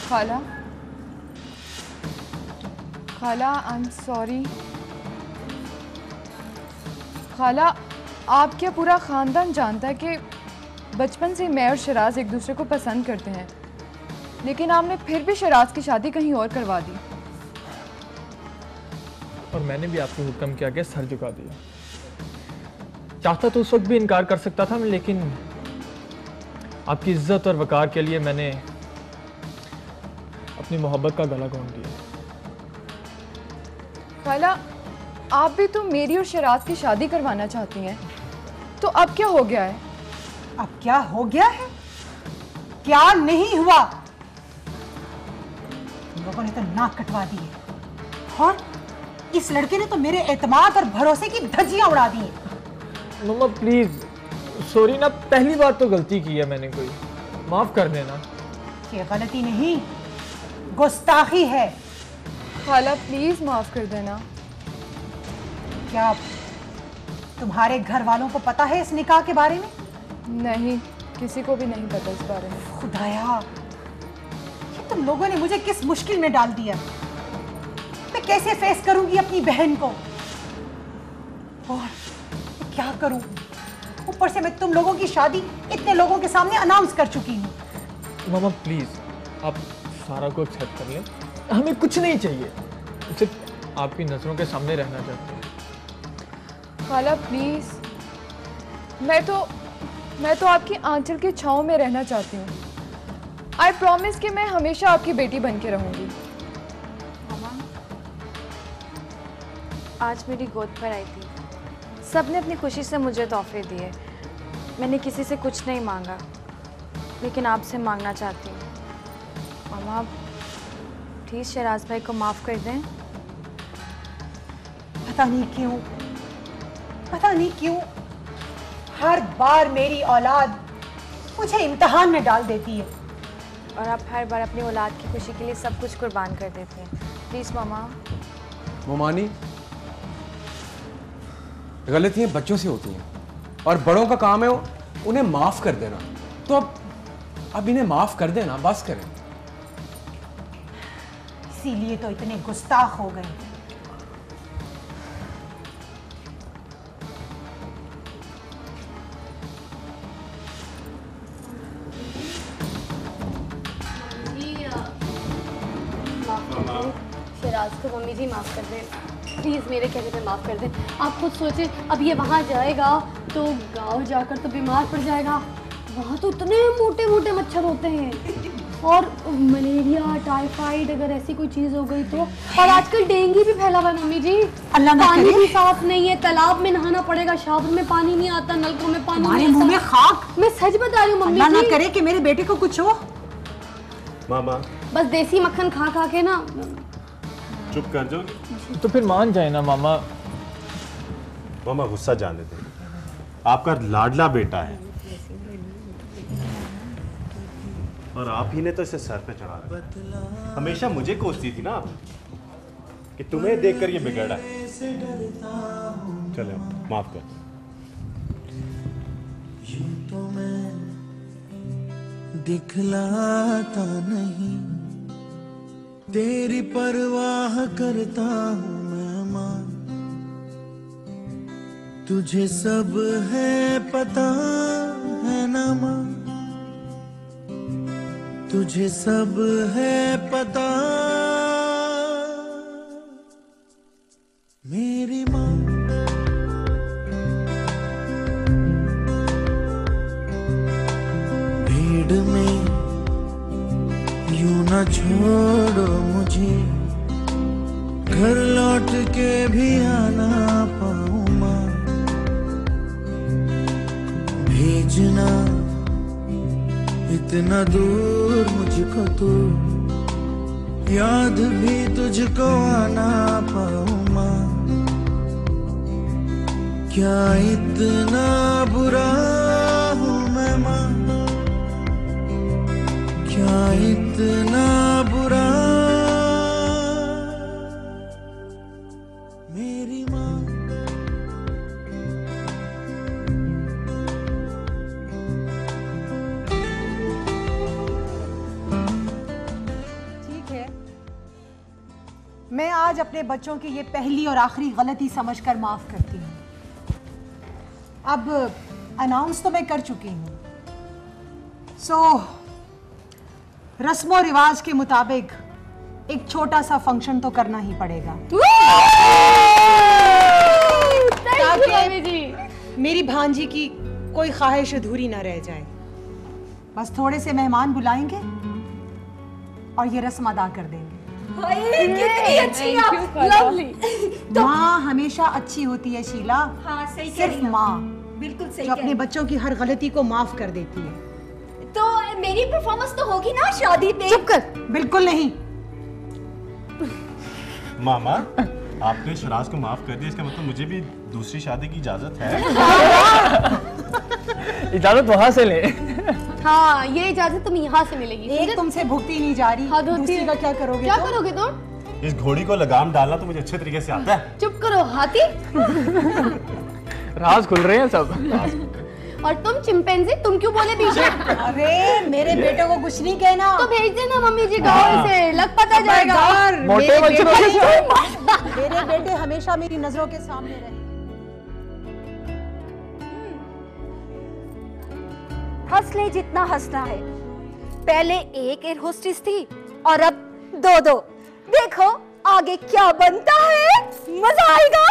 खाला, खाला I am sorry. खाला, आप क्या पूरा ख़ानदान जानता है कि बचपन से मैं और शराज एक दूसरे को पसंद करते हैं, लेकिन आपने फिर भी शराज की शादी कहीं और करवा दी। और मैंने भी आपको हुक्म किया कि सर झुका दिया। चाहता तो उस वक्त भी इनकार कर सकता था, लेकिन आपकी इज्जत और वकार के लिए मैंने अपनी मोहब्बत का गला घोंट दिया। खाला, आप भी तो मेरी और शराज की शादी करवाना चाहती हैं, तो अब क्या हो गया है? अब क्या हो गया है? क्या नहीं हुआ? तुम लोगों ने तो नाक कटवा दी है, और इस लड़के ने तो मेरे एतमाद और भरोसे की धज्जियां उड़ा दी है। मम्मा प्लीज, सॉरी ना, पहली बार तो गलती की है मैंने, कोई माफ कर देना। ये गलती नहीं, गुस्ताखी है। खाला प्लीज माफ कर देना। क्या तुम्हारे घर वालों को पता है इस निकाह के बारे में? नहीं, किसी को भी नहीं पता इस बारे में। खुदाया, ये तुम लोगों ने मुझे किस मुश्किल में डाल दिया। मैं कैसे फेस करूंगी अपनी बहन को, और क्या करूं? ऊपर से मैं तुम लोगों की शादी इतने लोगों के सामने अनाउंस कर चुकी हूं। मामा प्लीज, आप सारा को एक्सेप्ट कर लें, हमें कुछ नहीं चाहिए, सिर्फ आपकी नजरों के सामने रहना चाहते हैं। खाला प्लीज, मैं तो आपकी आंचल की छांव में रहना चाहती हूँ। आई प्रॉमिस कि मैं हमेशा आपकी बेटी बन के रहूंगी। मामा, आज मेरी गोद पर आई थी, सबने अपनी खुशी से मुझे तोहफे दिए। मैंने किसी से कुछ नहीं मांगा, लेकिन आपसे मांगना चाहती हूँ। मामा प्लीज़ शराज भाई को माफ़ कर दें। पता नहीं क्यों हर बार मेरी औलाद मुझे इम्तिहान में डाल देती है, और आप हर बार अपनी औलाद की खुशी के लिए सब कुछ कुर्बान कर देते हैं। प्लीज़ मामा। मोमानी, गलतियां बच्चों से होती हैं और बड़ों का काम है उन्हें माफ कर देना। तो अब इन्हें माफ कर देना, बस करें। इसीलिए तो इतने गुस्ताख हो गए। शराज को मम्मी जी माफ़ कर दें, प्लीज़ मेरे कहने पे माफ़ कर दें। आप खुद सोचें, अब ये वहाँ जाएगा तो गांव जाकर तो बीमार पड़ जाएगा। वहाँ तो इतने मोटे मोटे मच्छर होते हैं, और मलेरिया, टाइफाइड अगर ऐसी कोई चीज़ हो गई तो। और आजकल डेंगू भी फैला हुआ है मम्मी जी। पानी भी साफ नहीं है, तालाब में नहाना पड़ेगा, शावर में पानी नहीं आता, नलकों में पानी नहीं आता। मुंह में खाक। मैं सच बता रही हूँ मम्मी जी। अल्लाह ना करे कि मेरे बेटे को कुछ हो। मामा बस देसी मक्खन खा खा के ना चुप कर जाओ। तो फिर मान जाए ना मामा। मामा गुस्सा जाने दे, आपका लाडला बेटा है और आप ही ने तो इसे सर पे चढ़ा रखा। हमेशा मुझे कोसती थी ना आप कि तुम्हें देखकर ये बिगड़ा है। चलो माफ कर। यूं तो मैं दिखलाता नहीं, तेरी परवाह करता हूँ मैं मान। तुझे सब है पता है ना माँ, तुझे सब है पता मेरी माँ। भीड़ में यूं न छोड़ो मुझे, घर लौट के भी आना पाऊँ माँ। भेजना इतना दूर मुझको तो, याद भी तुझको आना पाऊँ माँ। क्या इतना बुरा हूँ मैं माँ, क्या इतना बुरा मेरी माँ। मैं आज अपने बच्चों की ये पहली और आखिरी गलती समझकर माफ करती हूँ। अब अनाउंस तो मैं कर चुकी हूँ, सो रस्मों रिवाज के मुताबिक एक छोटा सा फंक्शन तो करना ही पड़ेगा ताकि मेरी भांजी की कोई ख्वाहिश अधूरी ना रह जाए। बस थोड़े से मेहमान बुलाएंगे और ये रस्म अदा कर देंगे। कितनी अच्छी आप, लवली। माँ हमेशा अच्छी होती है शीला। हाँ सही कह सिर्फ रही हैं। माँ बिल्कुल सही जो अपने बच्चों की हर गलती को माफ कर देती है। तो मेरी परफॉर्मेंस तो होगी ना शादी पे? चुप कर। बिल्कुल नहीं। मामा, आपने शराज को माफ कर दिया, इसका मतलब मुझे भी दूसरी शादी की इजाजत है? इजाजत वहां से ले। हाँ, ये इजाजत तुम्हें यहाँ से मिलेगी। एक तुमसे भुगती नहीं जा रही, दूसरी का क्या करोगे? क्या करोगे तुम? इस घोड़ी को लगाम डालना तो मुझे अच्छे तरीके से आता है। चुप करो हाथी। राज खुल रहे हैं सब। और तुम चिंपैंजी, तुम क्यों बोले पीछे? अरे मेरे बेटे को कुछ नहीं कहना। तो भेज देना मम्मी जी गाँव से, लग पता जाएगा। मोटे बच्चों मेरे बेटे हमेशा मेरी नजरों के सामने रहे। हंस ले जितना हंसना है। पहले एक एयर होस्टेस थी और अब दो। देखो आगे क्या बनता है, मजा आएगा।